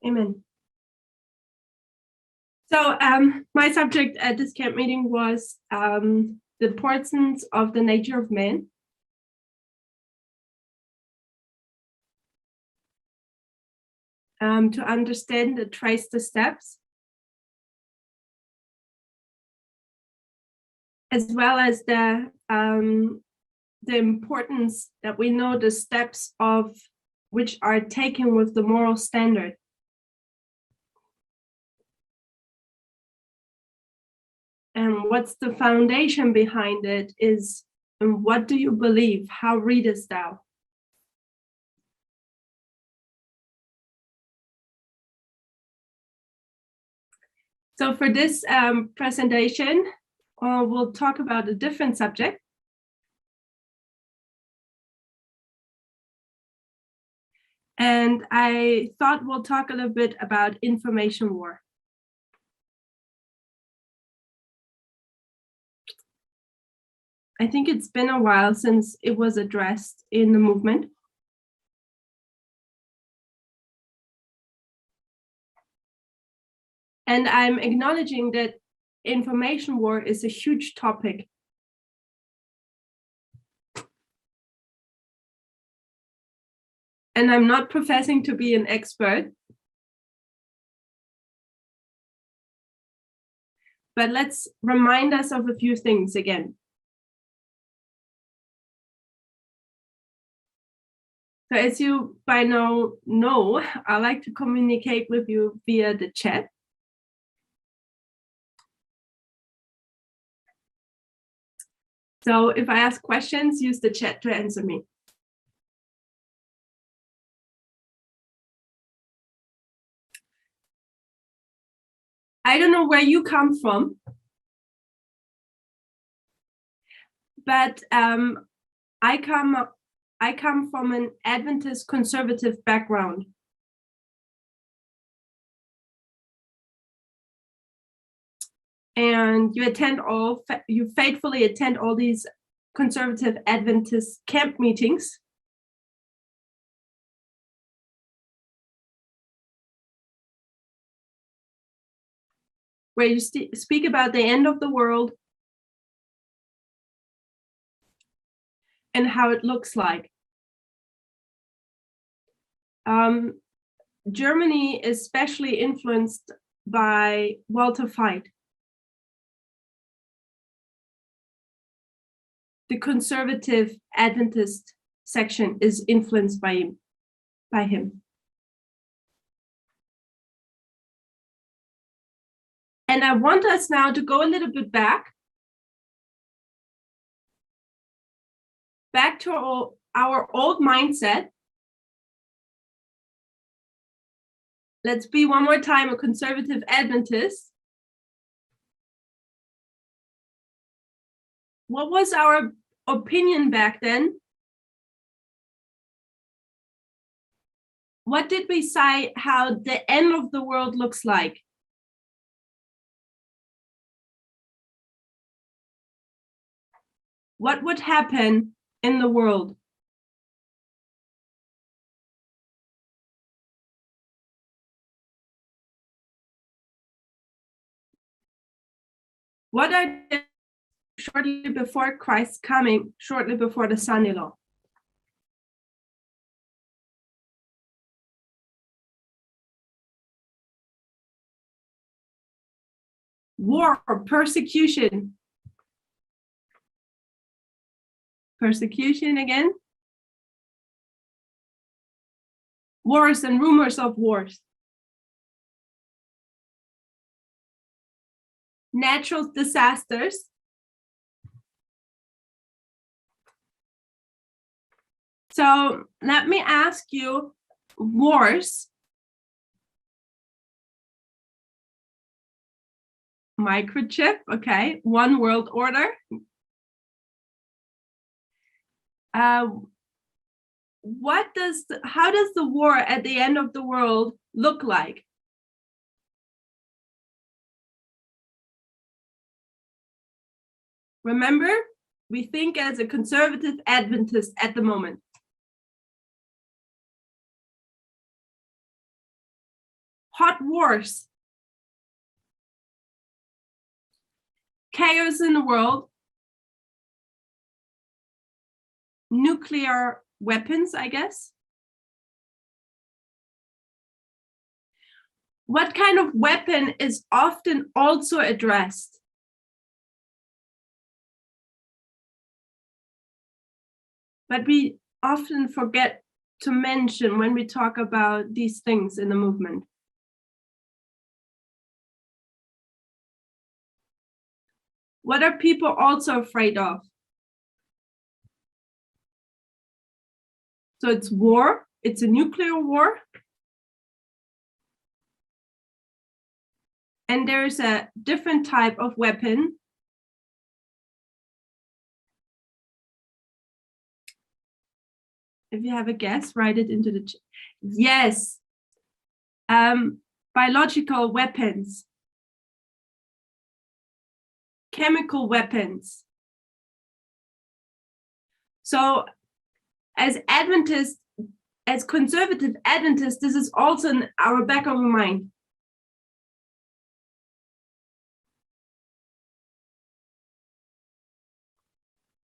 Amen. So my subject at this camp meeting was the importance of the nature of man. To understand and trace the steps, as well as the importance that we know the steps of which are taken with the moral standard. And what's the foundation behind it is, and what do you believe? How readest thou? So for this presentation, we'll talk about a different subject. And I thought we'll talk a little bit about information war. I think it's been a while since it was addressed in the movement. And I'm acknowledging that information war is a huge topic. And I'm not professing to be an expert. But let's remind us of a few things again. So as you by now know, I like to communicate with you via the chat. So if I ask questions, use the chat to answer me. I don't know where you come from, but I come from an Adventist conservative background. And you faithfully attend all these conservative Adventist camp meetings. Where you speak about the end of the world and how it looks like. Germany is especially influenced by Walter Veit. The conservative Adventist section is influenced by him. And I want us now to go a little bit back to our old mindset. Let's be one more time a conservative Adventist. What was our opinion back then? What did we say how the end of the world looks like? What would happen in the world? What are shortly before Christ's coming, shortly before the son-in-law? War, persecution. Persecution again. Wars and rumors of wars. Natural disasters. So let me ask you, wars, microchip, okay, one world order. How does the war at the end of the world look like? Remember, we think as a conservative Adventist at the moment. hot wars, chaos in the world, nuclear weapons, I guess. What kind of weapon is often also addressed? But we often forget to mention when we talk about these things in the movement. What are people also afraid of? So it's war, it's a nuclear war. And there's a different type of weapon. If you have a guess, write it into the chat. Yes, biological weapons, chemical weapons. So as Adventists, as conservative Adventists, this is also in our back of our mind.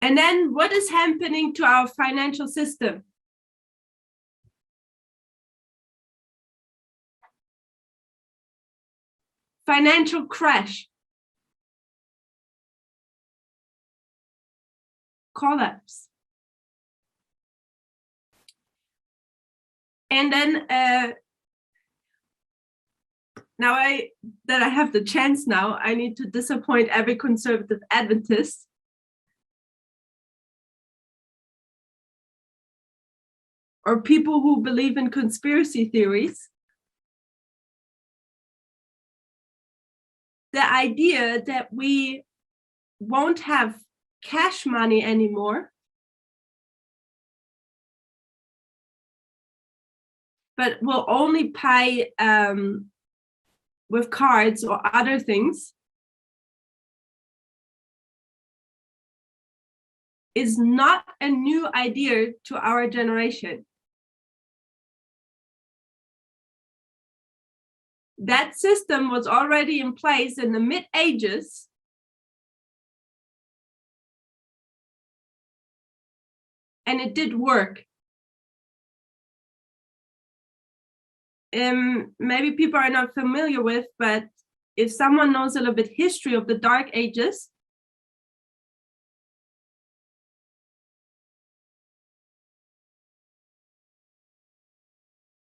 And then what is happening to our financial system? Financial crash. Collapse. And then now that I have the chance now, I need to disappoint every conservative Adventist. Or people who believe in conspiracy theories. The idea that we won't have cash money anymore, but will only pay with cards or other things, is not a new idea to our generation. That system was already in place in the mid-ages. And it did work. Maybe people are not familiar with, but if someone knows a little bit history of the Dark Ages,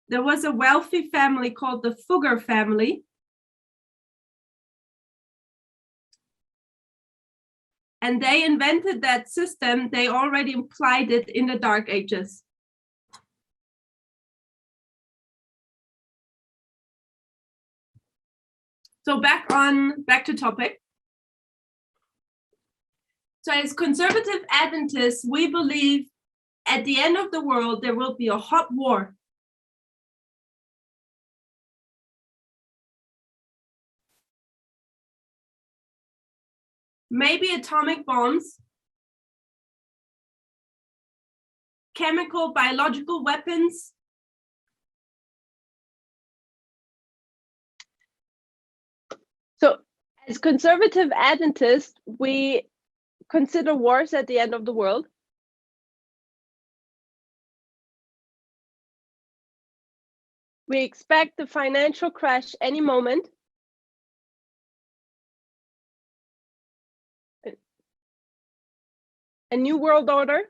there was a wealthy family called the Fugger family. And they invented that system. They already applied it in the Dark Ages. So back to topic. So as conservative Adventists, we believe at the end of the world, there will be a hot war. Maybe atomic bombs, chemical, biological weapons. So as conservative Adventists, we consider wars at the end of the world. We expect the financial crash any moment. A new world order.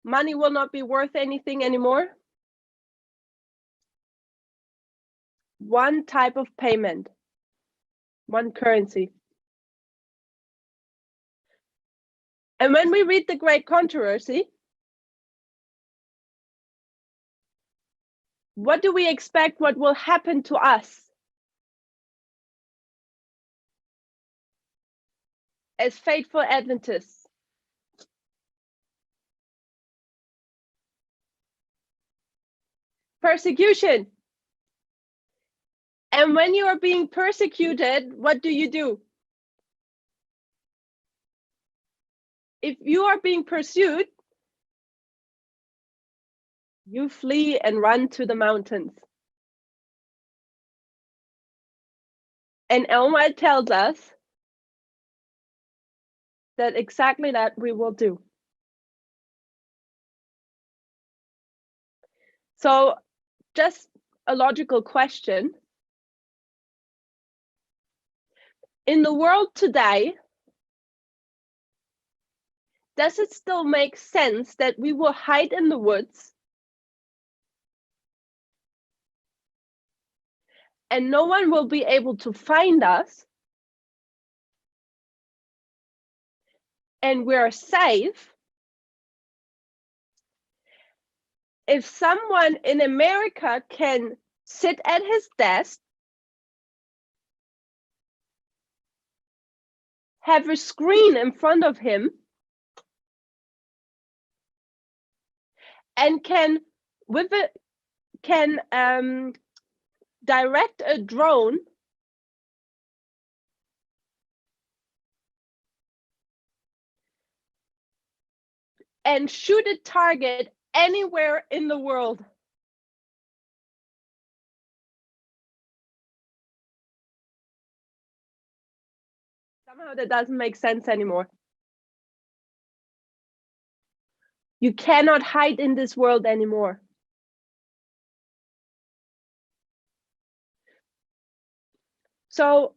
Money will not be worth anything anymore. One type of payment, one currency. And when we read the Great Controversy, what do we expect what will happen to us as faithful Adventists? Persecution. And when you are being persecuted, what do? If you are being pursued, you flee and run to the mountains. And Elma tells us that exactly that we will do. So just a logical question. In the world today, does it still make sense that we will hide in the woods and no one will be able to find us and we're safe if someone in America can sit at his desk, have a screen in front of him, and can direct a drone and shoot a target anywhere in the world. Somehow that doesn't make sense anymore. You cannot hide in this world anymore. So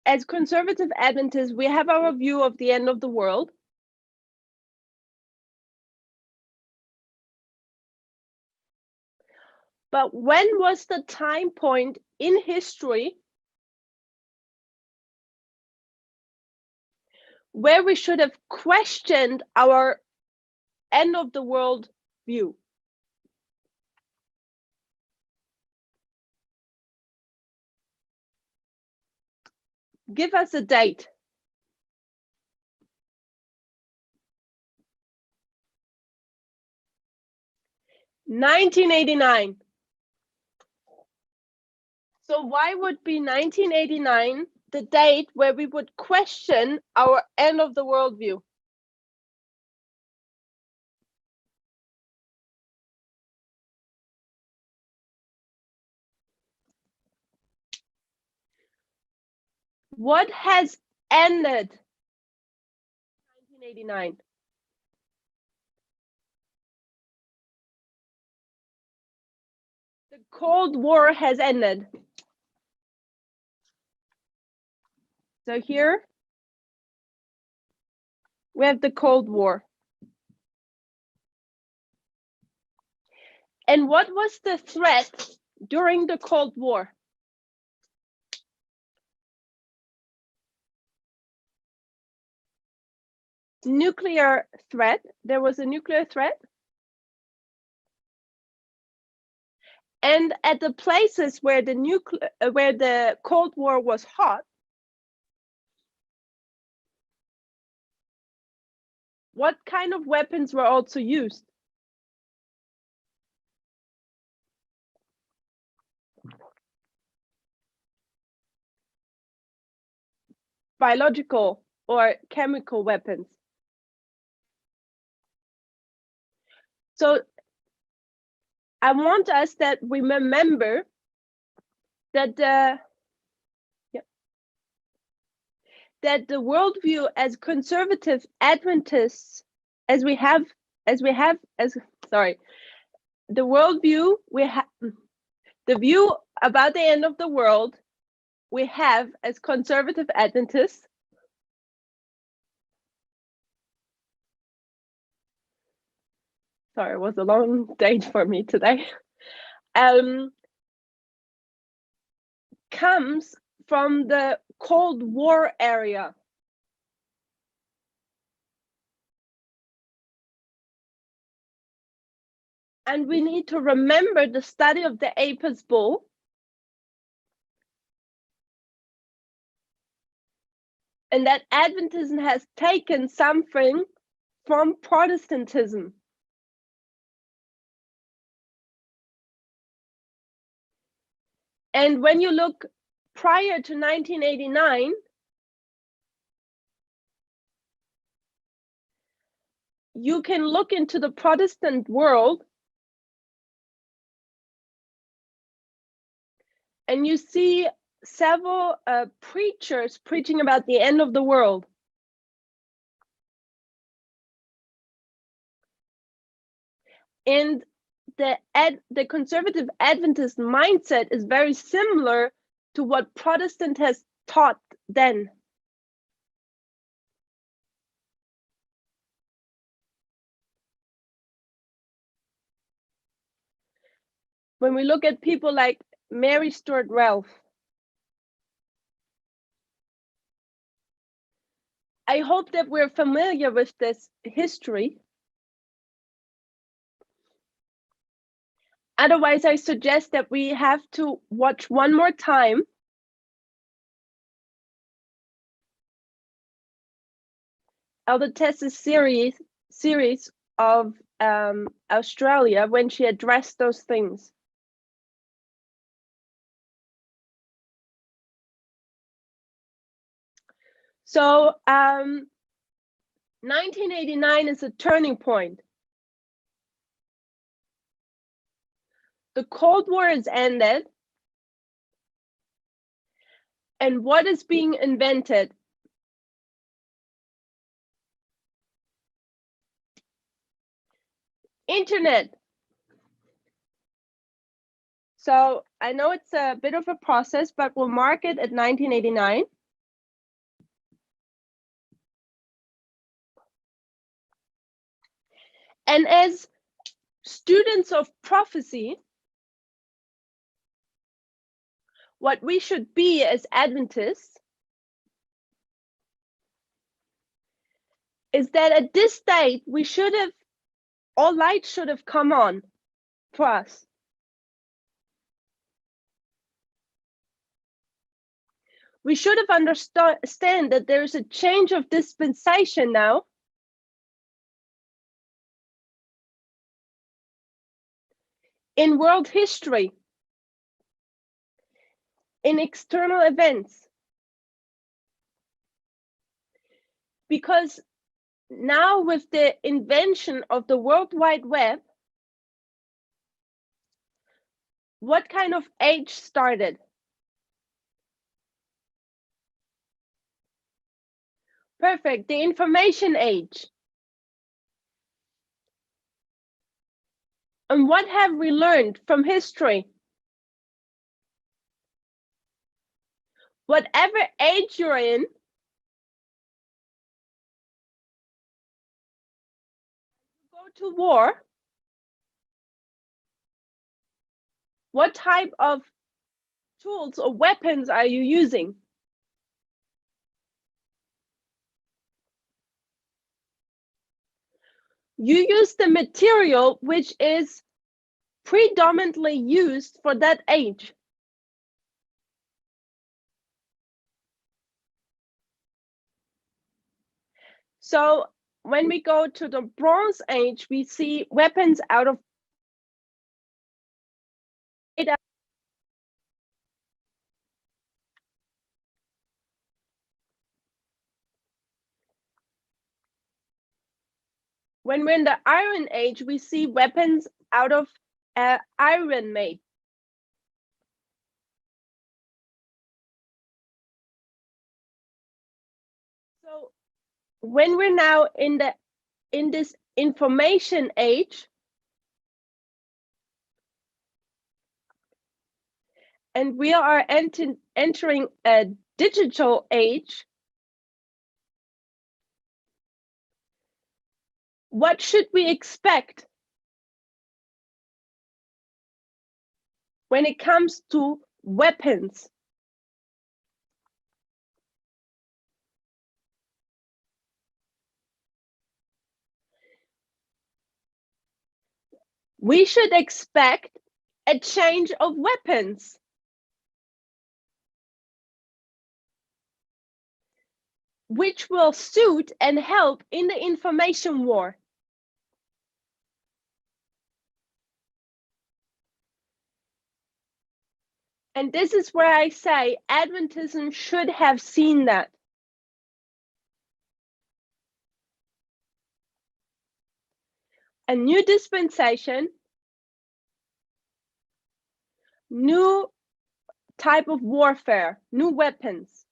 as conservative Adventists, we have our view of the end of the world. But when was the time point in history where we should have questioned our end of the world view? Give us a date. (1989). So why would be 1989 the date where we would question our end of the world view? What has ended 1989? The Cold War has ended. So here we have the Cold War. And what was the threat during the Cold War? Nuclear threat. There was a nuclear threat. And at the places where the Cold War was hot, what kind of weapons were also used? Biological or chemical weapons. So I want us that we remember that the worldview as conservative Adventists, the worldview we have, the view about the end of the world we have as conservative Adventists sorry, it was a long day for me today, comes from the Cold War area. And we need to remember the study of the Apis bull. And that Adventism has taken something from Protestantism. And when you look prior to 1989, you can look into the Protestant world and you see several preachers preaching about the end of the world. And the conservative Adventist mindset is very similar to what Protestant has taught then. When we look at people like Mary Stuart Ralph, I hope that we're familiar with this history. Otherwise, I suggest that we have to watch one more time Elder Tess's series of Australia when she addressed those things. So 1989 is a turning point. The Cold War is ended. And what is being invented? Internet. So I know it's a bit of a process, but we'll mark it at 1989. And as students of prophecy, what we should be as Adventists is that at this date, we should have, all light should have come on for us. We should have understand that there is a change of dispensation now. In world history, in external events. Because now with the invention of the World Wide Web, what kind of age started? Perfect, the information age. And what have we learned from history? Whatever age you're in, go to war, what type of tools or weapons are you using? You use the material which is predominantly used for that age. So when we go to the Bronze Age, we see weapons out of when we're in the Iron Age, we see weapons out of iron made. So when we're now in this information age, and we are entering a digital age, what should we expect when it comes to weapons? We should expect a change of weapons. Which will suit and help in the information war. And this is where I say Adventism should have seen that. A new dispensation, new type of warfare, new weapons.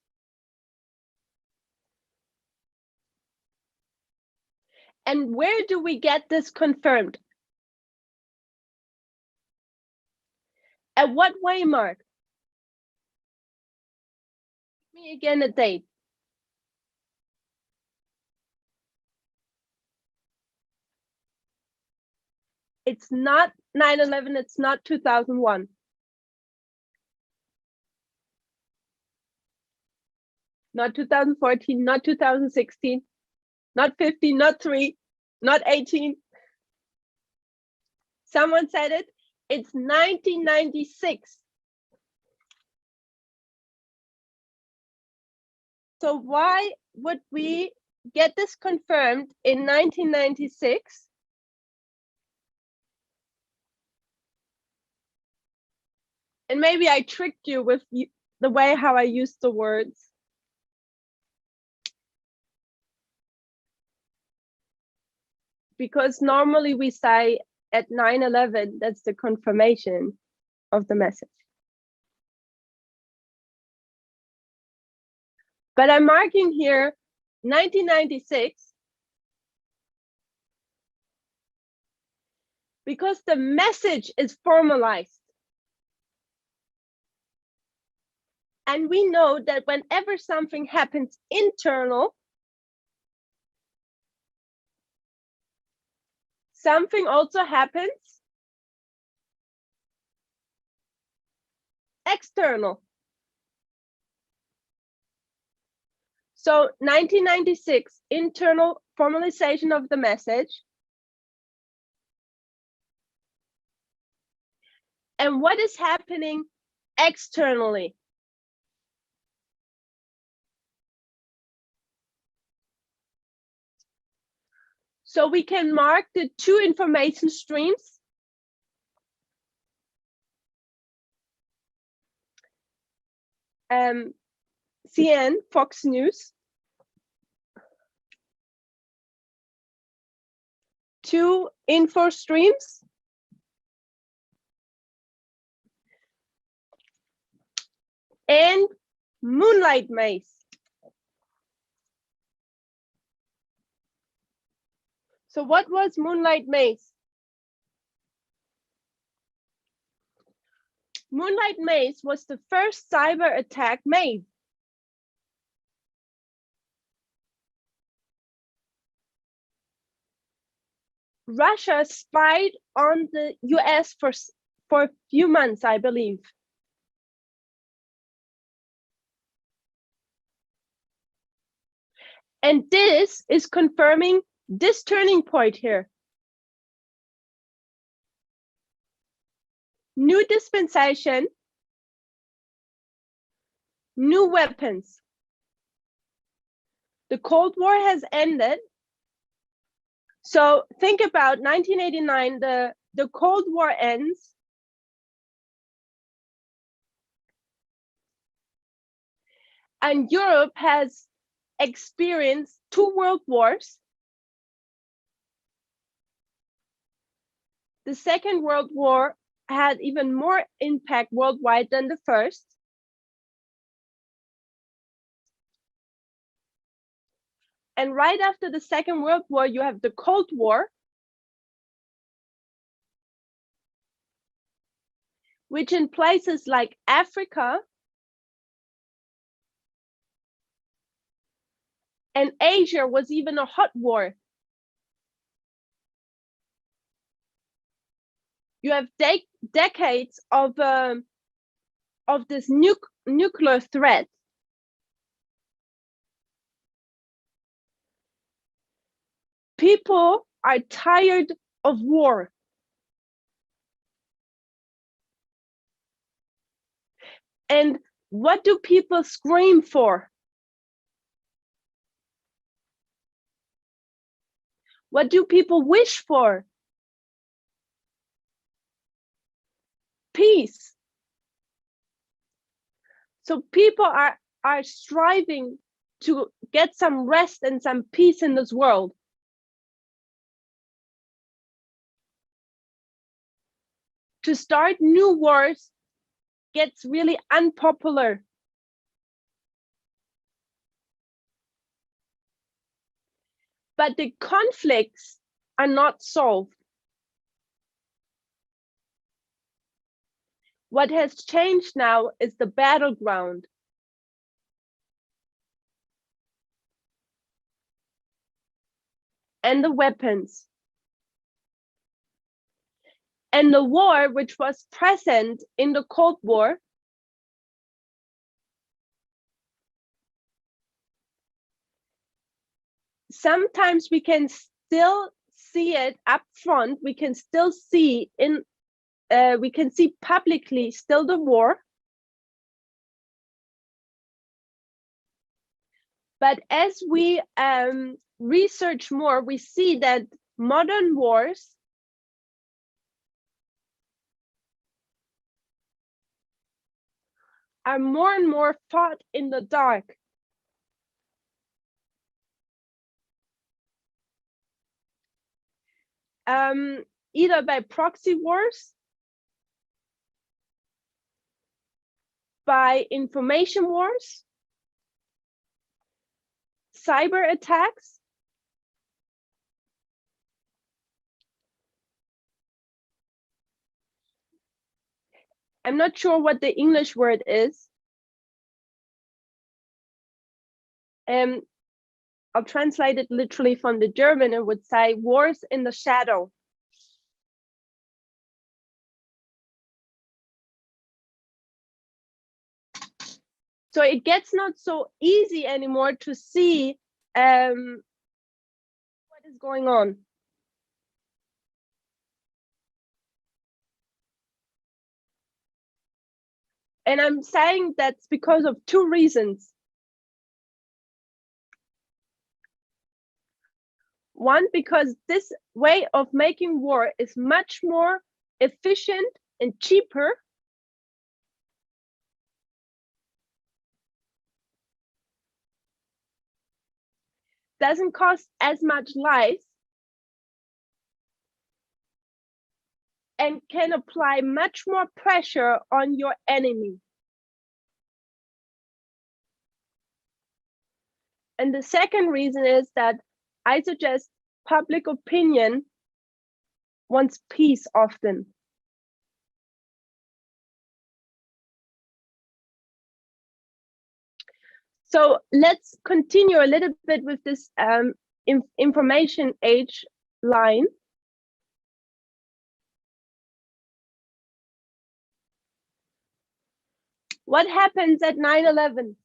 And where do we get this confirmed? At what waymark? Give me again a date. It's not 9/11, it's not 2001. Not 2014, not 2016, not 15, not 3, not 18. Someone said it, it's 1996. So why would we get this confirmed in 1996? And maybe I tricked you with the way how I used the words. Because normally we say at 9/11, that's the confirmation of the message. But I'm marking here 1996 because the message is formalized. And we know that whenever something happens internal, something also happens external. So 1996, internal formalization of the message. And what is happening externally? So we can mark the two information streams. CNN, Fox News. Two info streams. And moonlight maze. So what was moonlight maze? Moonlight maze was the first cyber attack made. Russia spied on the US for a few months, I believe. And this is confirming this turning point here. New dispensation, new weapons. The Cold War has ended. So think about 1989, the Cold War ends. And Europe has experienced 2 world wars. The Second World War had even more impact worldwide than the first. And right after the Second World War, you have the Cold War, which in places like Africa and Asia was even a hot war. You have decades of this nuclear threat. People are tired of war. And what do people scream for? What do people wish for? Peace. So people are striving to get some rest and some peace in this world. To start new wars gets really unpopular. But the conflicts are not solved. What has changed now is the battleground. And the weapons. And the war, which was present in the Cold War, sometimes we can still see it up front. We can still see we can see publicly still the war. But as we research more, we see that modern wars are more and more fought in the dark. Either by proxy wars, by information wars, cyber attacks, I'm not sure what the English word is. I'll translate it literally from the German. It would say wars in the shadow. So it gets not so easy anymore to see what is going on. And I'm saying that's because of two reasons. One, because this way of making war is much more efficient and cheaper. Doesn't cost as much life and can apply much more pressure on your enemy. And the second reason is that I suggest public opinion wants peace often. So let's continue a little bit with this information age line. What happens at 9/11?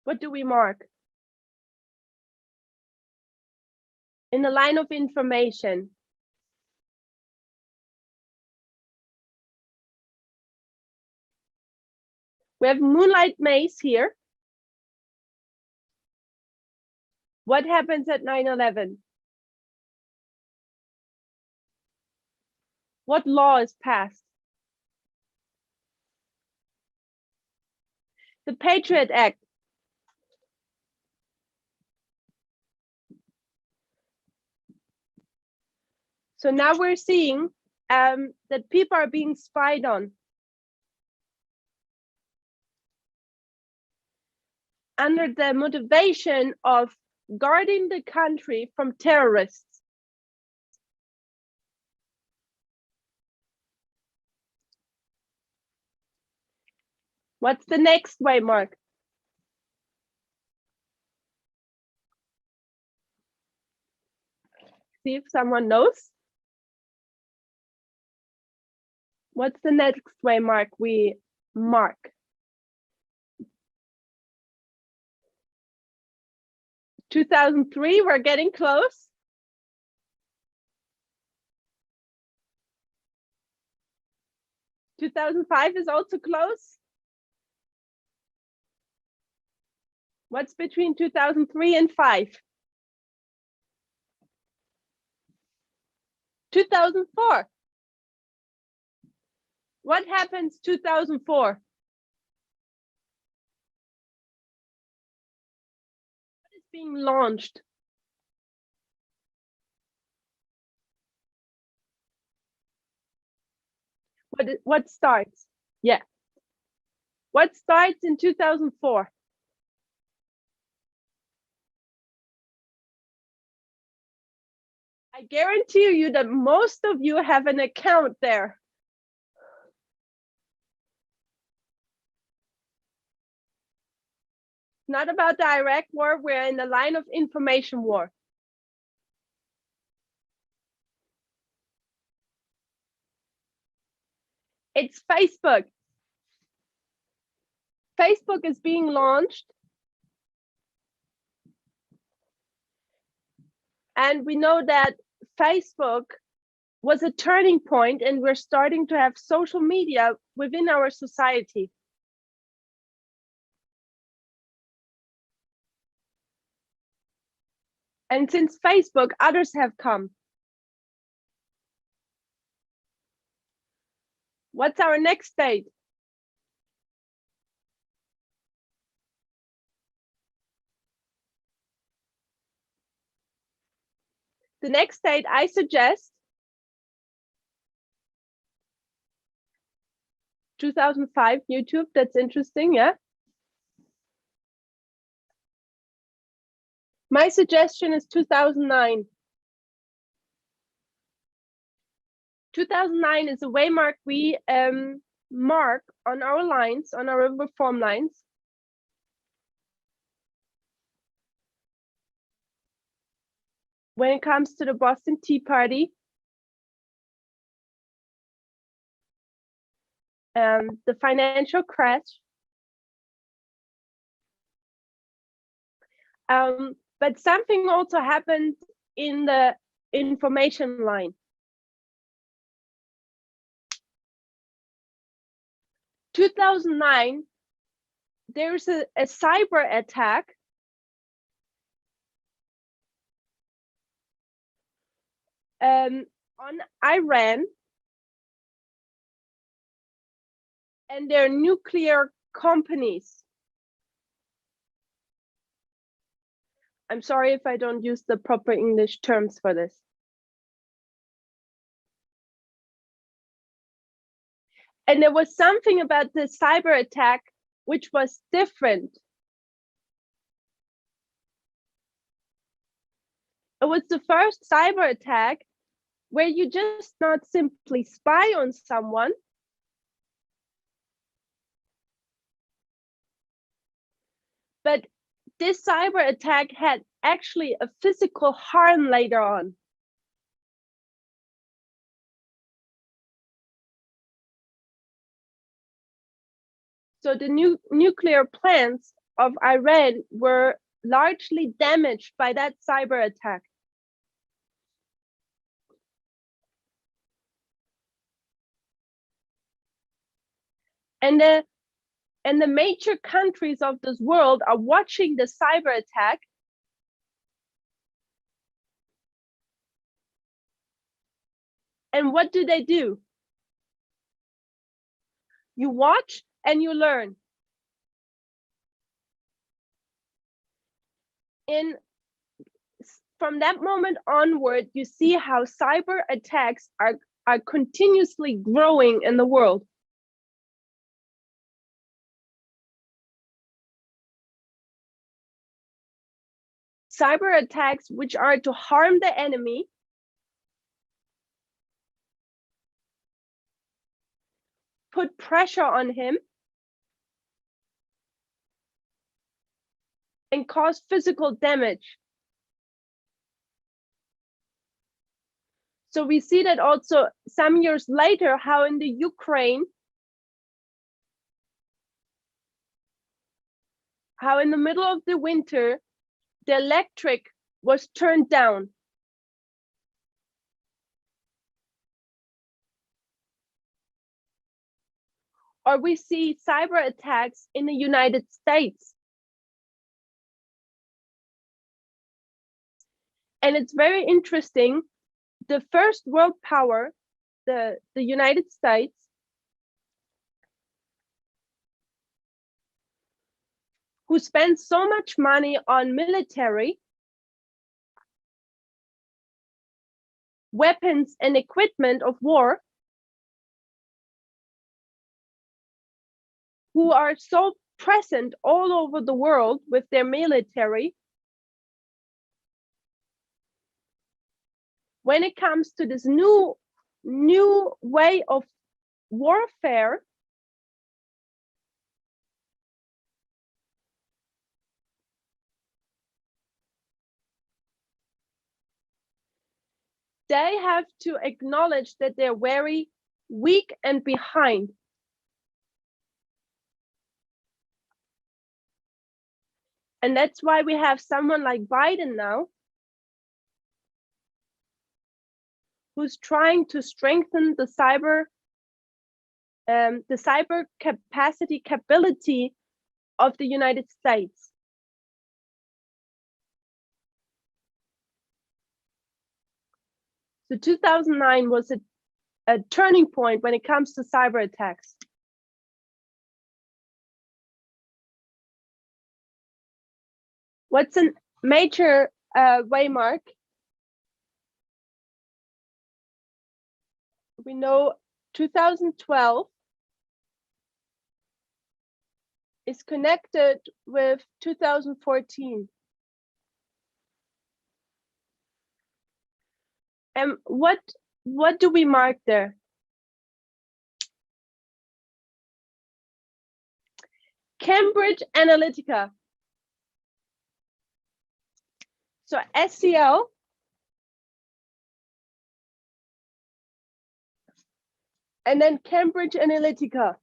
What do we mark? In the line of information. We have Moonlight Maze here. What happens at 9/11? What law is passed? The Patriot Act. So now we're seeing that people are being spied on. Under the motivation of guarding the country from terrorists. What's the next way, Mark? See if someone knows. What's the next way, Mark? We mark. 2003, we're getting close. (2005) is also close. What's between 2003 and 5? 2004. What happens 2004? What is being launched? What starts? Yeah. What starts in 2004? I guarantee you that most of you have an account there. Not about the Iraq war, we're in the line of information war. It's Facebook. Facebook is being launched. And we know that Facebook was a turning point, and we're starting to have social media within our society. And since Facebook, others have come. What's our next state? The next state I suggest 2005 YouTube, that's interesting, yeah. My suggestion is 2009. 2009 is a waymark we mark on our lines, on our reform lines. When it comes to the Boston Tea Party, the financial crash, but something also happened in the information line. 2009, there's a cyber attack on Iran and their nuclear companies. I'm sorry if I don't use the proper English terms for this. And there was something about the cyber attack which was different. It was the first cyber attack where you just not simply spy on someone, but this cyber attack had actually a physical harm later on. So the nuclear plants of Iran were largely damaged by that cyber attack. And the major countries of this world are watching the cyber attack. And what do? You watch and you learn. From that moment onward, you see how cyber attacks are continuously growing in the world. Cyber attacks which are to harm the enemy, put pressure on him, and cause physical damage. So we see that also some years later, how in the Ukraine, how in the middle of the winter, the electric was turned down. Or we see cyber attacks in the United States. And it's very interesting. The first world power, the United States, who spends so much money on military, weapons and equipment of war, who are so present all over the world with their military, when it comes to this new way of warfare, they have to acknowledge that they're very weak and behind. And that's why we have someone like Biden now, who's trying to strengthen the cyber capability of the United States. So 2009 was a turning point when it comes to cyber attacks. What's a major waymark? We know 2012 is connected with 2014. And what do we mark there? Cambridge Analytica. So SCL and then Cambridge Analytica.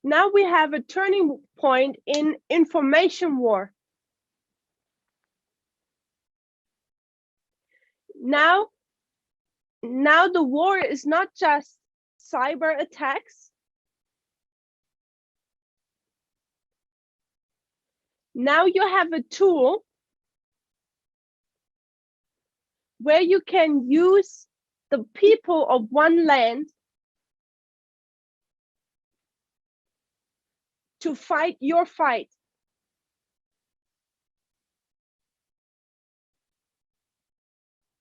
Now we have a turning point in information war. Now the war is not just cyber attacks. Now you have a tool where you can use the people of one land to fight your fight.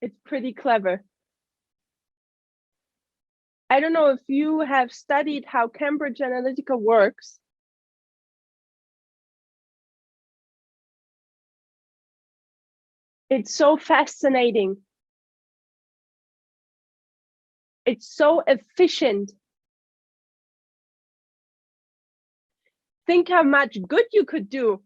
It's pretty clever. I don't know if you have studied how Cambridge Analytica works. It's so fascinating. It's so efficient. Think how much good you could do.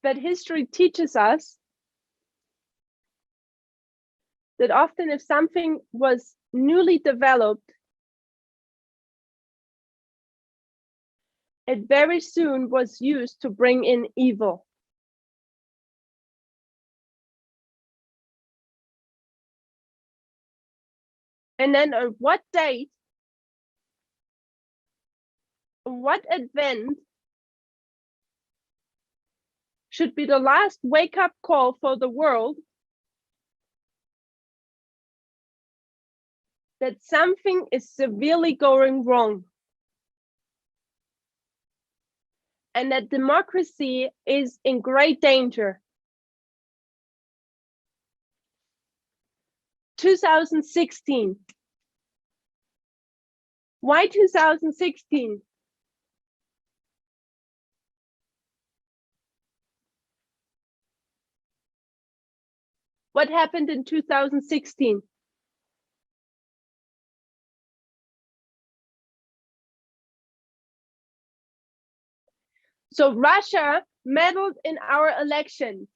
But history teaches us that often if something was newly developed, it very soon was used to bring in evil. And then on what date, what event should be the last wake-up call for the world that something is severely going wrong and that democracy is in great danger. 2016. Why 2016? What happened in 2016? So Russia meddled in our elections.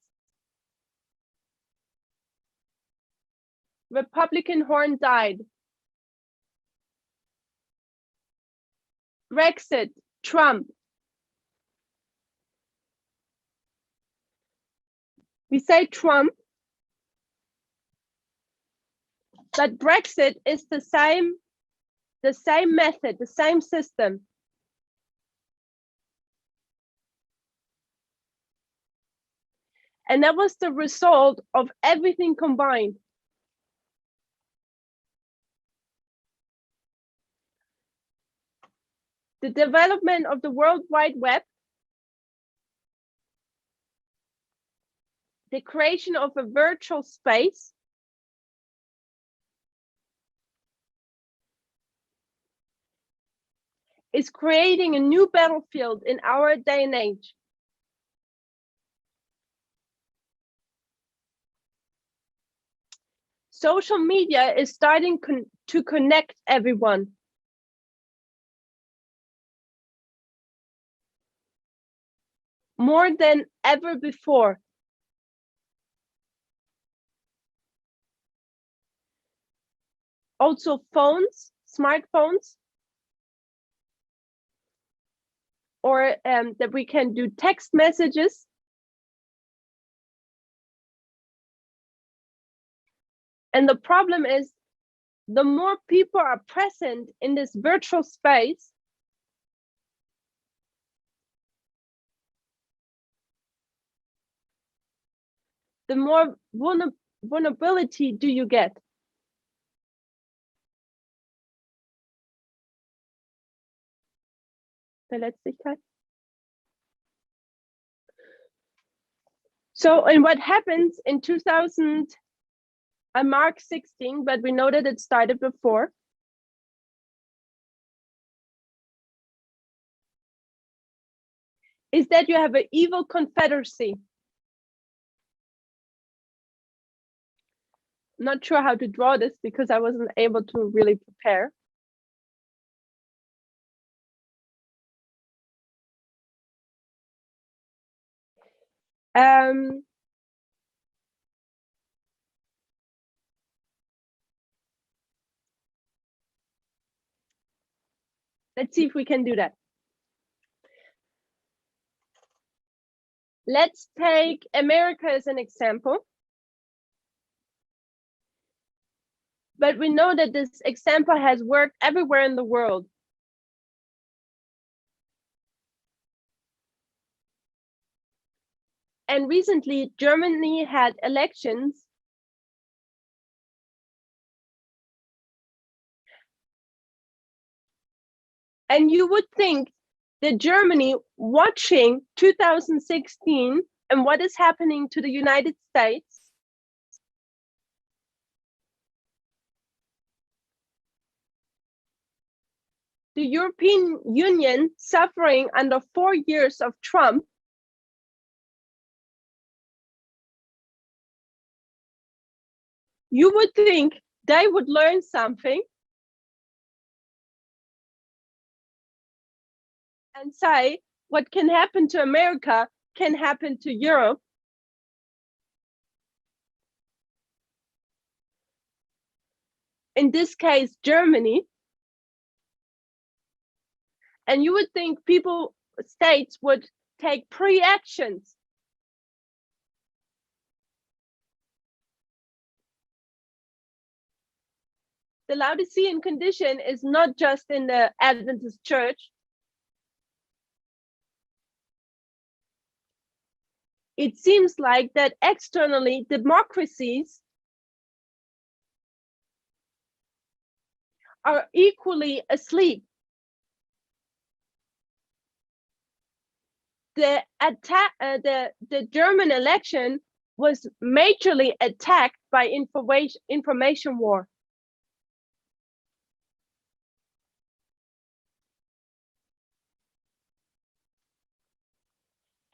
Republican horn died. Brexit, Trump. We say Trump, but Brexit is the same method, the same system. And that was the result of everything combined. The development of the World Wide Web, the creation of a virtual space, is creating a new battlefield in our day and age. Social media is starting to connect everyone. More than ever before. Also phones, smartphones, or that we can do text messages. And the problem is, the more people are present in this virtual space, the more vulnerability do you get. Verletzlichkeit. So, and what happens in 2000, I mark 16, but we know that it started before. Is that you have an evil confederacy. Not sure how to draw this because I wasn't able to really prepare. Let's see if we can do that. Let's take America as an example. But we know that this example has worked everywhere in the world. And recently, Germany had elections. And you would think that Germany, watching 2016 and what is happening to the United States, the European Union suffering under 4 years of Trump, you would think they would learn something and say, what can happen to America can happen to Europe. In this case, Germany. And you would think states would take pre-actions. The Laodicean condition is not just in the Adventist church. It seems like that externally, democracies are equally asleep. The German election was majorly attacked by information war.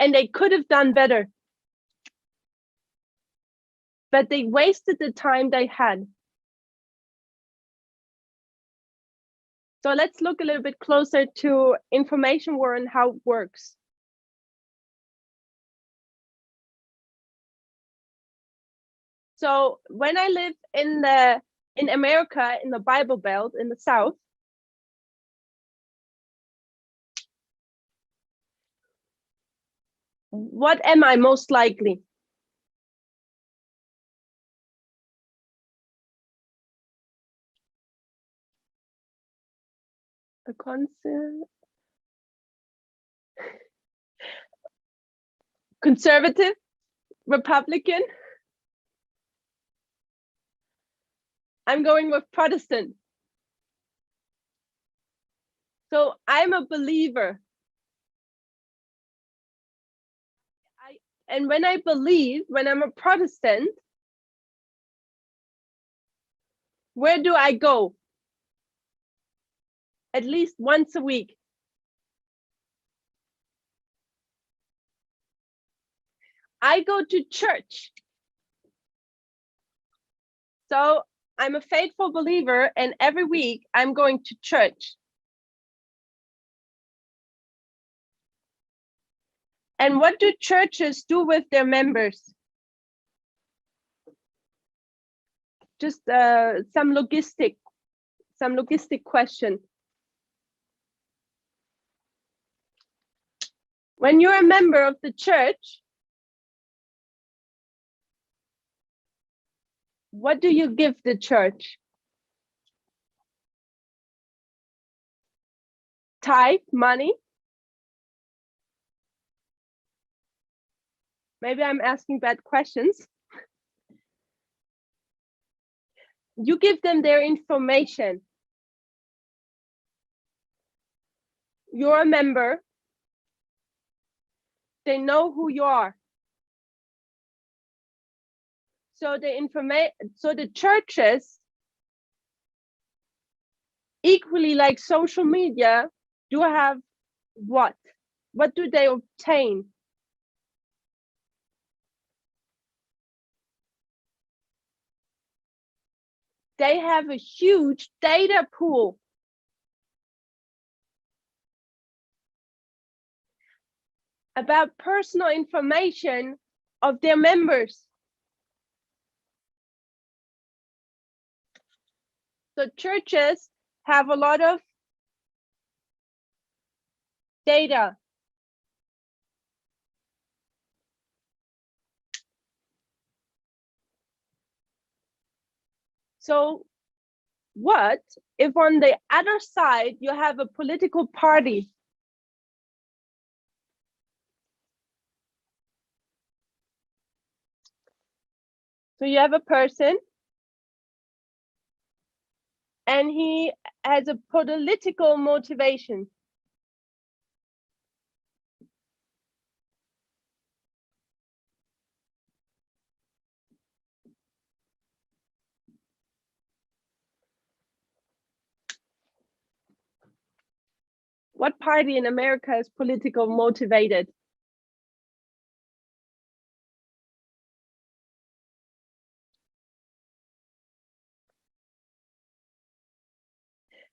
And they could have done better. But they wasted the time they had. So let's look a little bit closer to information war and how it works. So when I lived in America, in the Bible Belt in the South, what am I most likely? A conservative, Republican. I'm going with Protestant. So I'm a believer. And when I believe, when I'm a Protestant, where do I go? At least once a week I go to church. So I'm a faithful believer, and every week I'm going to church. And what do churches do with their members? Just some logistic question. When you're a member of the church, what do you give the church? Tithe, money? Maybe I'm asking bad questions. You give them their information. You're a member. They know who you are. So the churches, equally like social media, do have what? What do they obtain? They have a huge data pool. About personal information of their members. So churches have a lot of data. So what if on the other side you have a political party? So you have a person and he has a political motivation. What party in America is political motivated?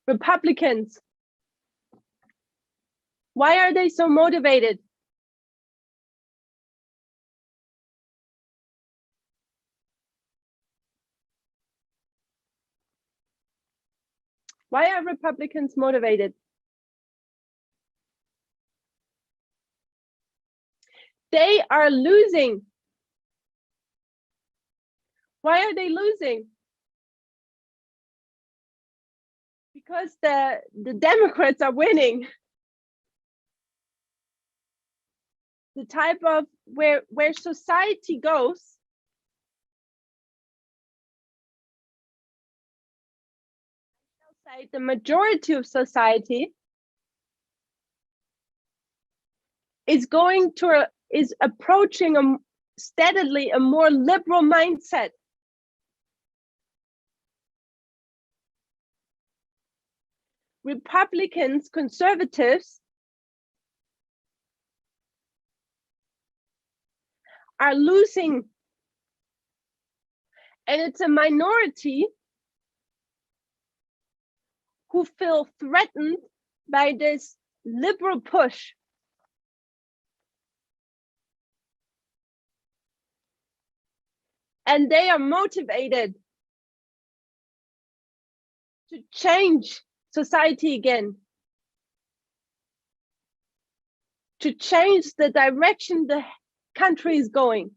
Republicans. Why are they so motivated? Why are Republicans motivated? They are losing. Why are they losing? Because the Democrats are winning. The type of where society goes, I'll say the majority of society is approaching steadily a more liberal mindset. Republicans, conservatives are losing, and it's a minority who feel threatened by this liberal push. And they are motivated to change society again, to change the direction the country is going.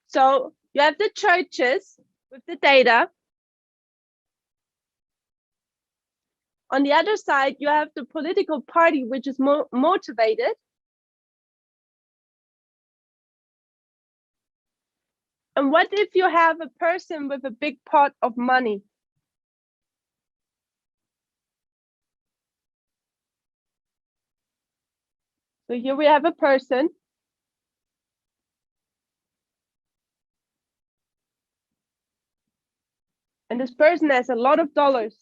So you have the churches with the data. On the other side, you have the political party, which is motivated. And what if you have a person with a big pot of money? So here we have a person. And this person has a lot of dollars.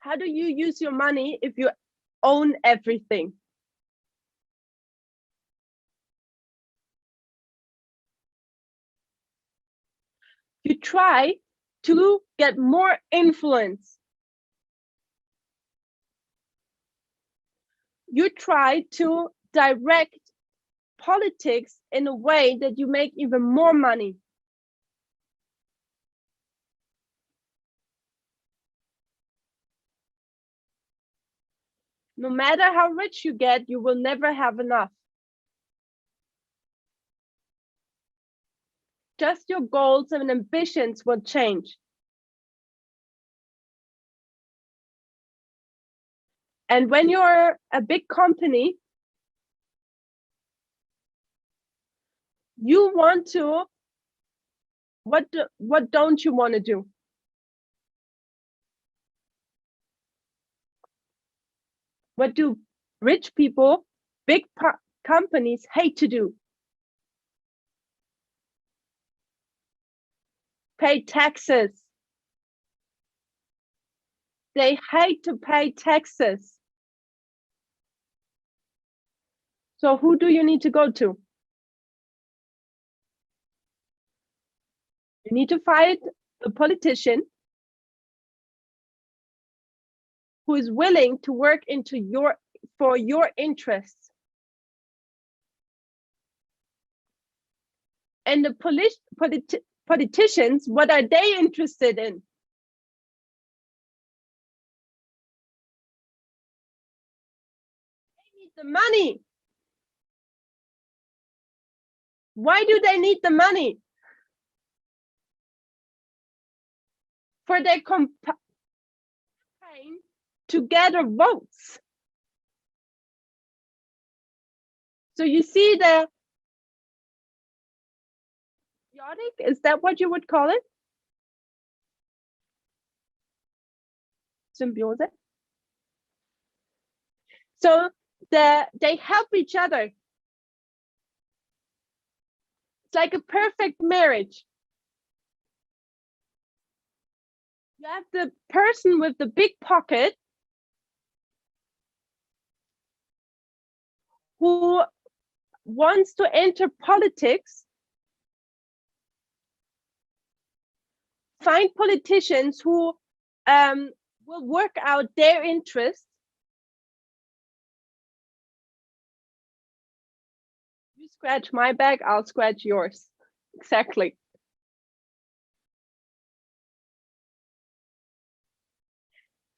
How do you use your money if you own everything? You try to get more influence. You try to direct politics in a way that you make even more money. No matter how rich you get, you will never have enough. Just your goals and ambitions will change. And when you're a big company, you want to, what don't you want to do? What do rich people, big companies hate to do? Pay taxes. They hate to pay taxes. So who do you need to go to? You need to find a politician who is willing to work for your interests. And the politicians, what are they interested in? They need the money. Why do they need the money? For their campaign to gather votes. So you see the symbiotic, is that what you would call it? Symbiosis. So they help each other. It's like a perfect marriage. You have the person with the big pocket who wants to enter politics, find politicians who will work out their interests. You scratch my back, I'll scratch yours. Exactly.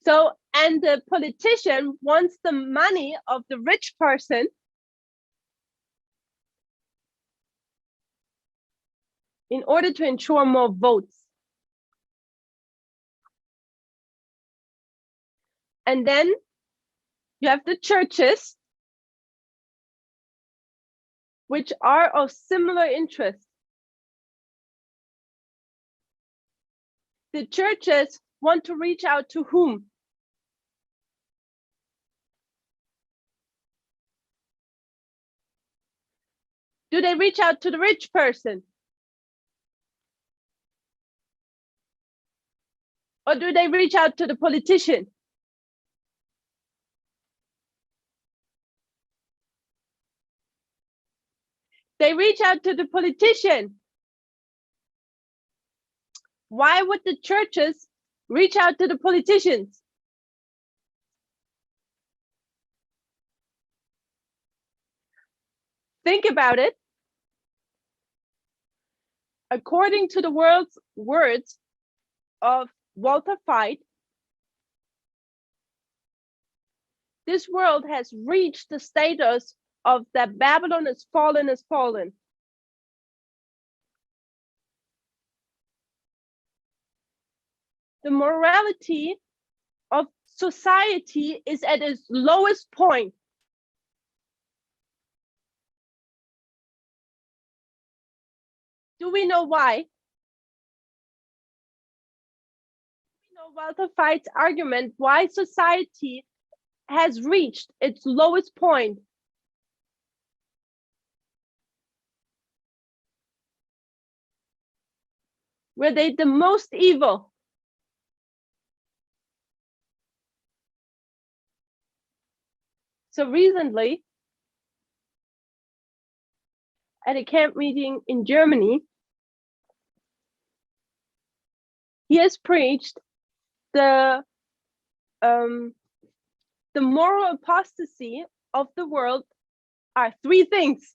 So, and the politician wants the money of the rich person in order to ensure more votes. And then you have the churches, which are of similar interest. The churches want to reach out to whom? Do they reach out to the rich person? Or do they reach out to the politician? They reach out to the politician. Why would the churches reach out to the politicians? Think about it. According to the words of Walter White, this world has reached the status of that Babylon is fallen, is fallen. The morality of society is at its lowest point. Do we know why? We know Walter White's argument why society has reached its lowest point. Were they the most evil? So recently, at a camp meeting in Germany, he has preached the moral apostasy of the world are three things.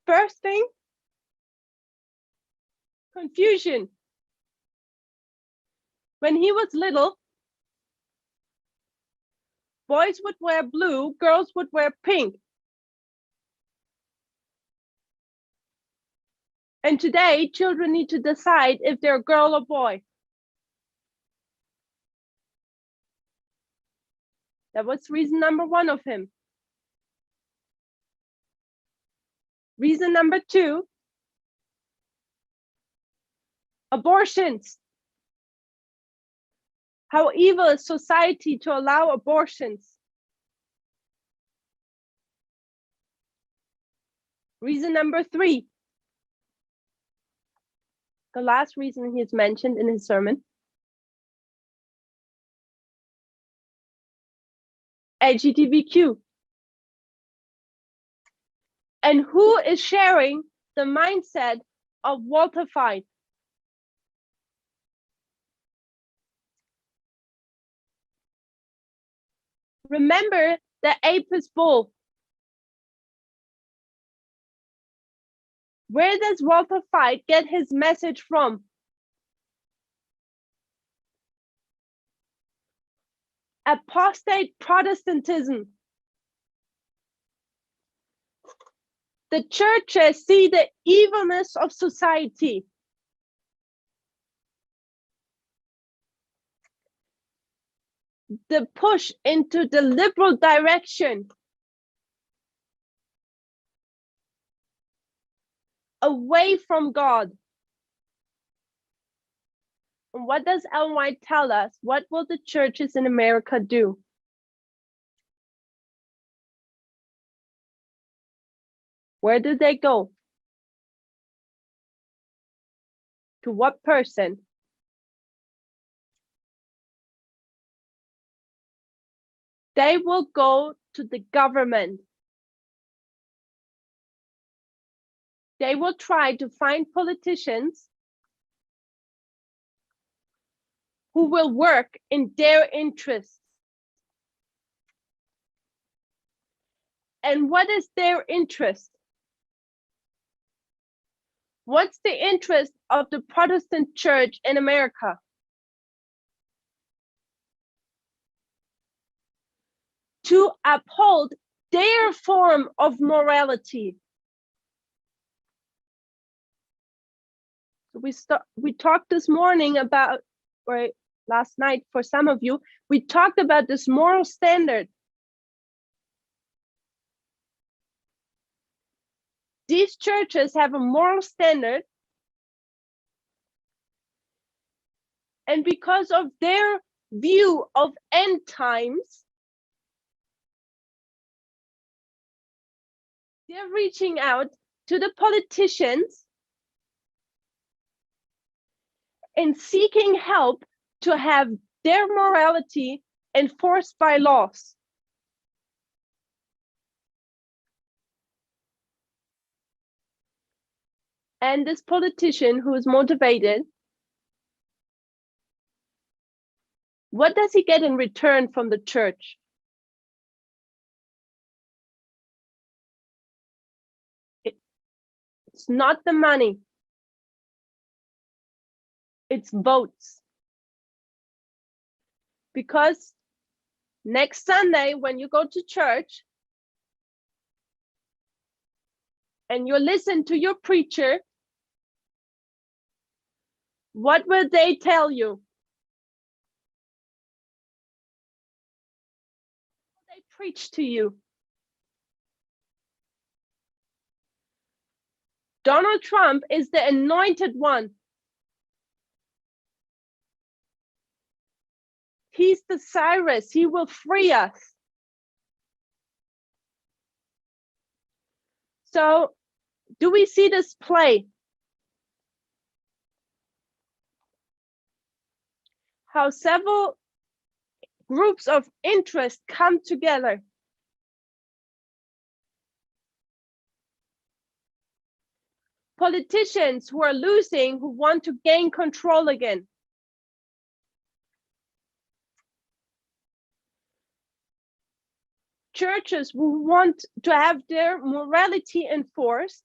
First thing, confusion. When he was little, boys would wear blue, girls would wear pink. And today, children need to decide if they're a girl or boy. That was reason number one of him. Reason number two, abortions. How evil is society to allow abortions? Reason number three, the last reason he's mentioned in his sermon, LGBTQ. And who is sharing the mindset of Walter Fight? Remember the Apis bull. Where does Walter Fight get his message from? Apostate Protestantism. The churches see the evilness of society. The push into the liberal direction. Away from God. And what does Ellen White tell us? What will the churches in America do? Where do they go? To what person? They will go to the government. They will try to find politicians who will work in their interests. And what is their interest? What's the interest of the Protestant church in America? To uphold their form of morality. We talked this morning about, or last night for some of you, we talked about this moral standard. These churches have a moral standard, and because of their view of end times, they're reaching out to the politicians and seeking help to have their morality enforced by laws. And this politician who is motivated, what does he get in return from the church? It's not the money. It's votes. Because next Sunday, when you go to church and you listen to your preacher, what will they tell you? What will they preach to you? Donald Trump is the anointed one. He's the Cyrus. He will free us. So, do we see this play? how several groups of interest come together. Politicians who are losing, who want to gain control again. Churches who want to have their morality enforced.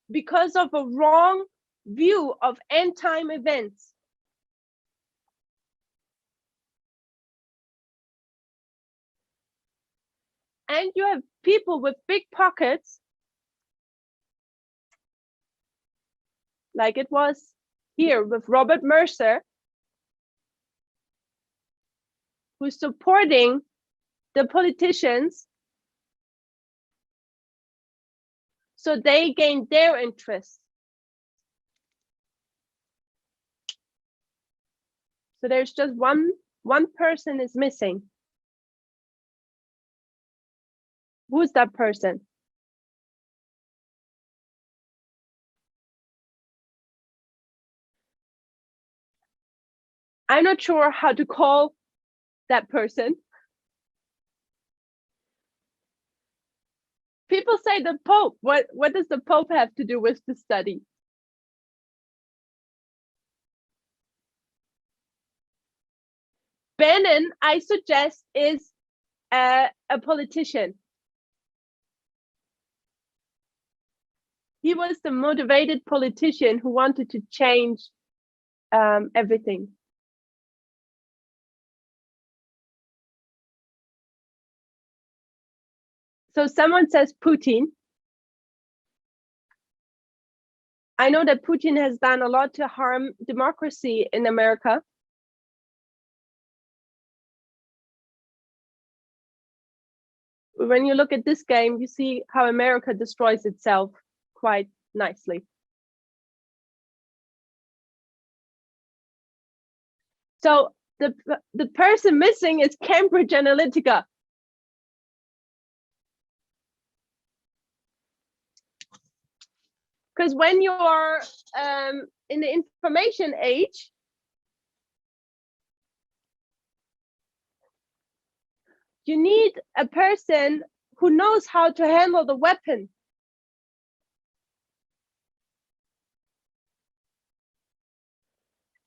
Because of a wrong view of end time events. And you have people with big pockets, like it was here with Robert Mercer, who's supporting the politicians so they gain their interests. So there's just one person is missing. Who's that person? I'm not sure how to call that person. People say the Pope. What does the Pope have to do with the study? Bannon, I suggest, is a politician. He was the motivated politician who wanted to change everything. So someone says Putin. I know that Putin has done a lot to harm democracy in America. When you look at this game, you see how America destroys itself quite nicely. So the person missing is Cambridge Analytica. Because when you're in the information age, you need a person who knows how to handle the weapon.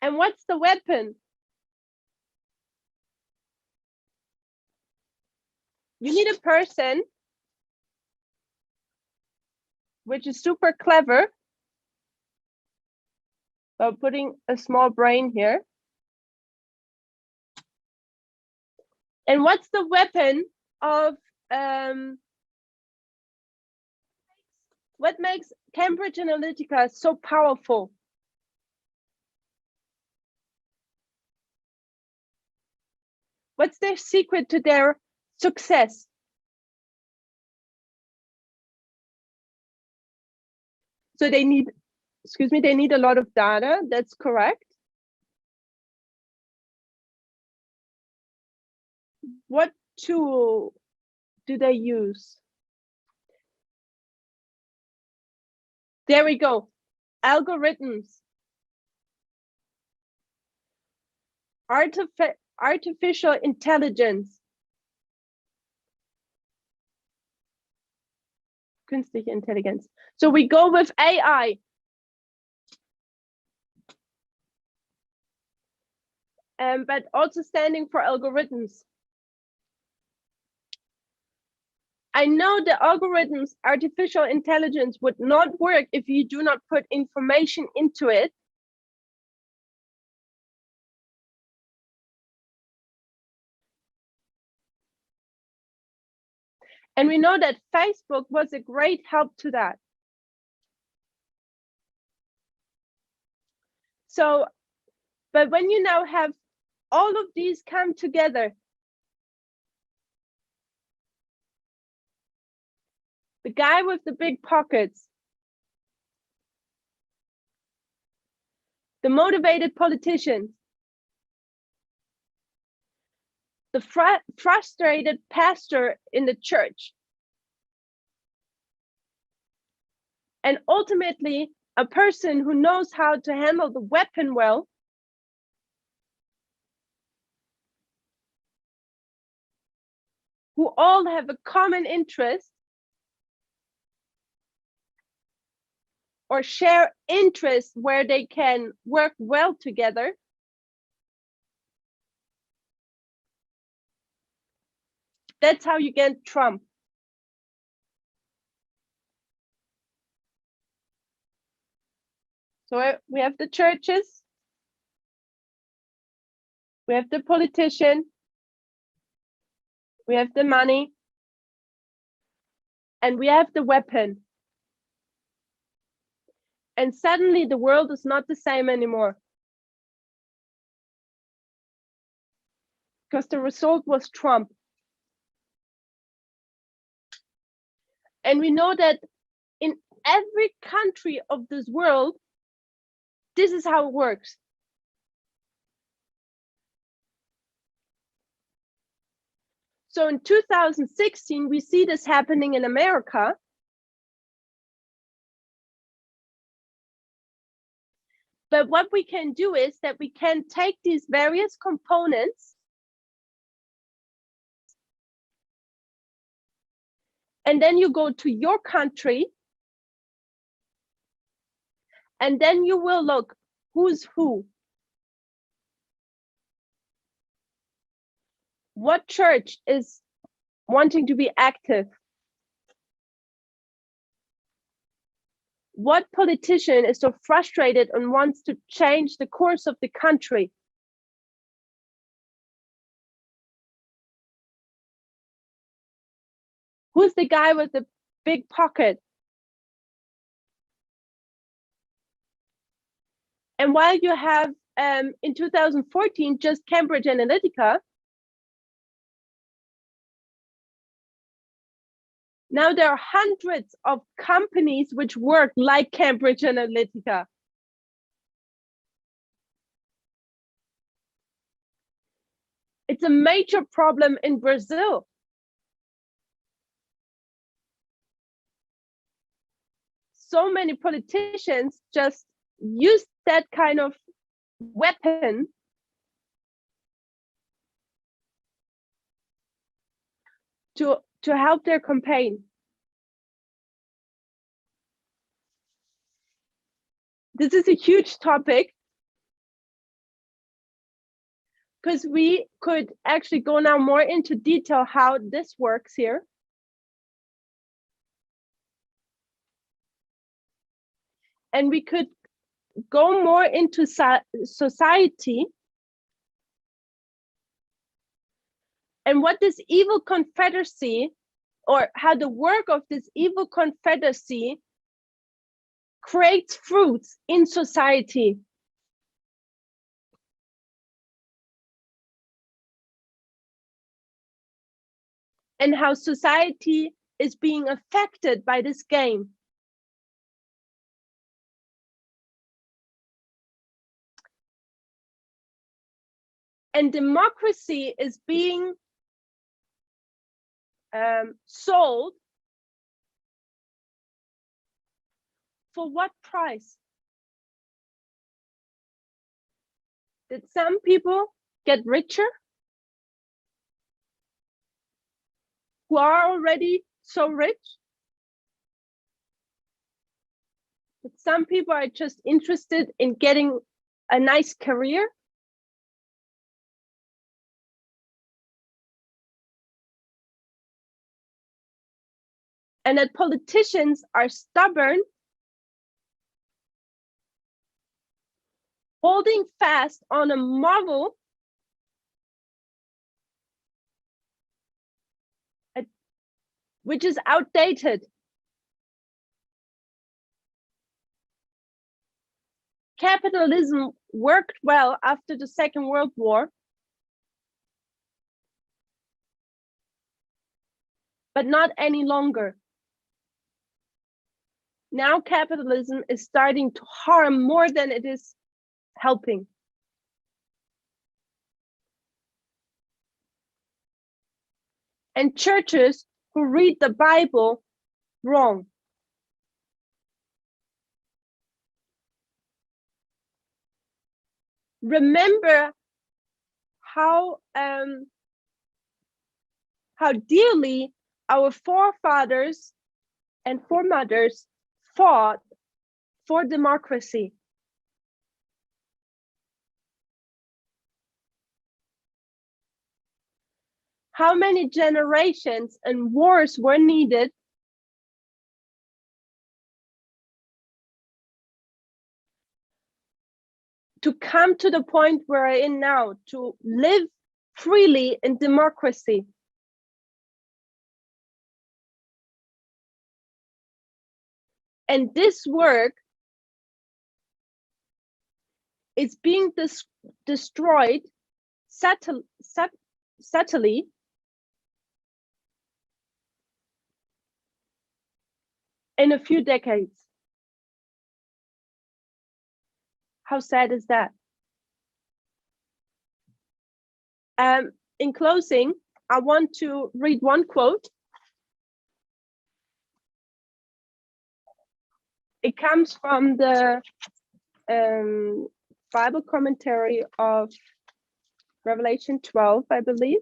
And what's the weapon? You need a person which is super clever. So putting a small brain here. And what's the weapon of what makes Cambridge Analytica so powerful? What's their secret to their success? So they need, excuse me, they need a lot of data. That's correct. What tool do they use? There we go. Algorithms. Artificial intelligence. Künstliche Intelligenz. So we go with AI. But also standing for algorithms. I know the algorithms, artificial intelligence would not work if you do not put information into it. And we know that Facebook was a great help to that. So, but when you now have all of these come together, the guy with the big pockets, the motivated politicians, the frustrated pastor in the church, and ultimately a person who knows how to handle the weapon well, who all have a common interest or share interests where they can work well together. That's how you get Trump. So we have the churches, we have the politician, we have the money, and we have the weapon. And suddenly the world is not the same anymore. Because the result was Trump. And we know that in every country of this world, this is how it works. So in 2016, we see this happening in America. But what we can do is that we can take these various components and then you go to your country and then you will look who's who. What church is wanting to be active? What politician is so frustrated and wants to change the course of the country? Who's the guy with the big pocket? And while you have in 2014 just Cambridge Analytica, now there are hundreds of companies which work like Cambridge Analytica. It's a major problem in Brazil. So many politicians just use that kind of weapon to help their campaign. This is a huge topic because we could actually go now more into detail how this works here. And we could go more into society and what this evil confederacy, or how the work of this evil confederacy creates fruits in society. And how society is being affected by this game. And democracy is being sold for what price? Did some people get richer who are already so rich? But some people are just interested in getting a nice career. And that politicians are stubborn, holding fast on a model which is outdated. Capitalism worked well after the Second World War, but not any longer. Now capitalism is starting to harm more than it is helping. And churches who read the Bible wrong. remember how dearly our forefathers and foremothers fought for democracy. How many generations and wars were needed to come to the point we're in now, to live freely in democracy. And this work is being destroyed subtly in a few decades. How sad is that? In closing, I want to read one quote. It comes from the Bible commentary of Revelation 12, I believe.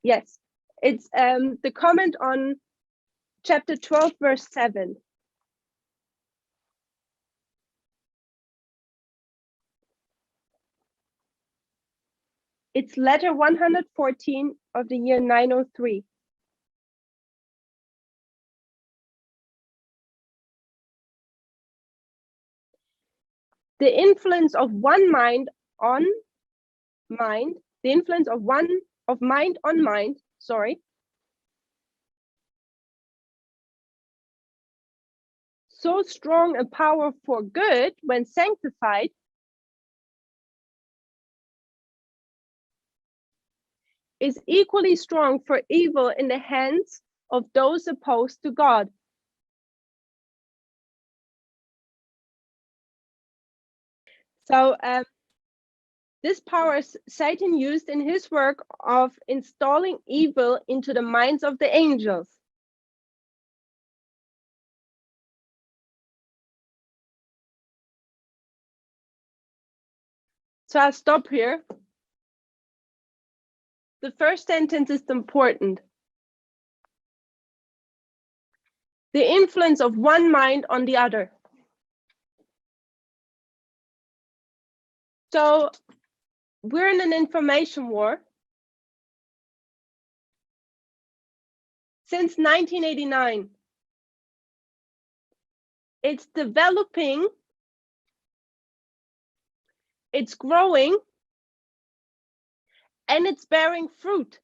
Yes, it's the comment on chapter 12, verse 7. It's letter 114 of the year 903. The influence of one mind on mind, the influence of mind on mind, sorry, so strong a power for good when sanctified, is equally strong for evil in the hands of those opposed to God. So this power Satan used in his work of installing evil into the minds of the angels. So I'll stop here. The first sentence is important. The influence of one mind on the other. So we're in an information war. Since 1989, it's developing, it's growing, and it's bearing fruit.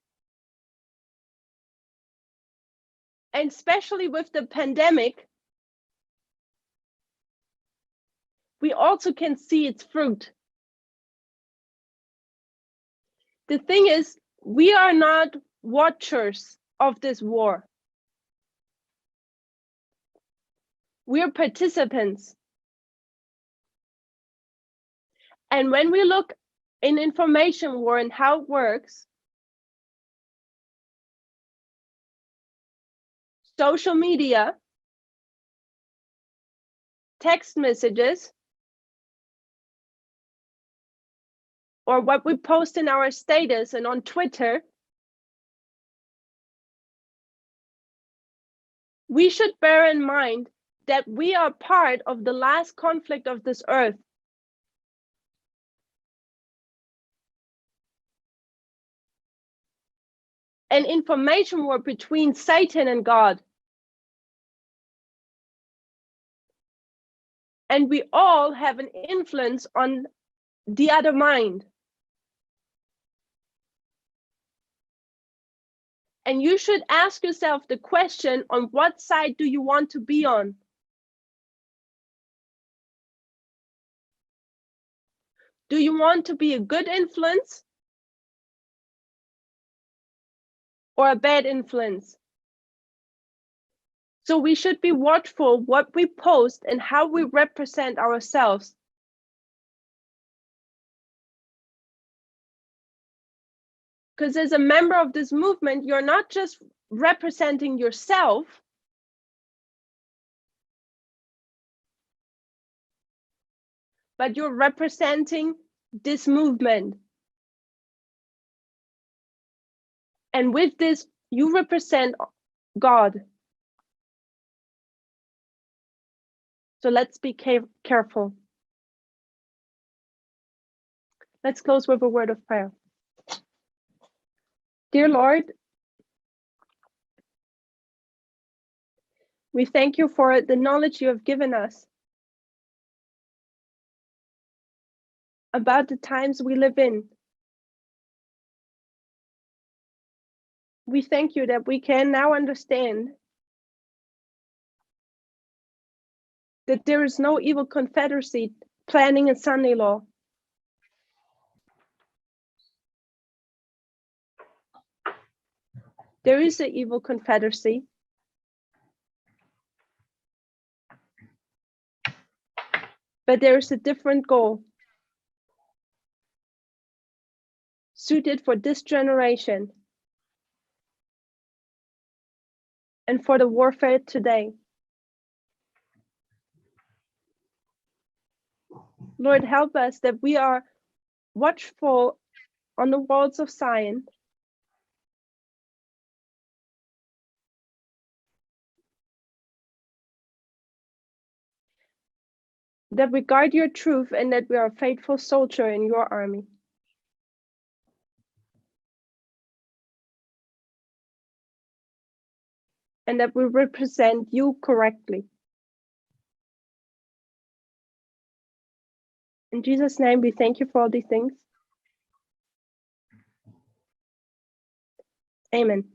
And especially with the pandemic, we also can see its fruit. The thing is, we are not watchers of this war. We're participants. And when we look in information war and how it works, social media, text messages, or what we post in our status and on Twitter, we should bear in mind that we are part of the last conflict of this earth. An information war between Satan and God. And we all have an influence on the other mind. And you should ask yourself the question, on what side do you want to be on? Do you want to be a good influence or a bad influence? So we should be watchful what we post and how we represent ourselves. Because as a member of this movement, you're not just representing yourself, but you're representing this movement. And with this, you represent God. So let's be careful. Let's close with a word of prayer. Dear Lord, we thank you for the knowledge you have given us about the times we live in. We thank you that we can now understand that there is no evil confederacy planning a Sunday law. There is an evil confederacy, but there is a different goal suited for this generation and for the warfare today. Lord, help us that we are watchful on the walls of Zion, that we guard your truth, and that we are a faithful soldier in your army. And that we represent you correctly. In Jesus' name, we thank you for all these things. Amen.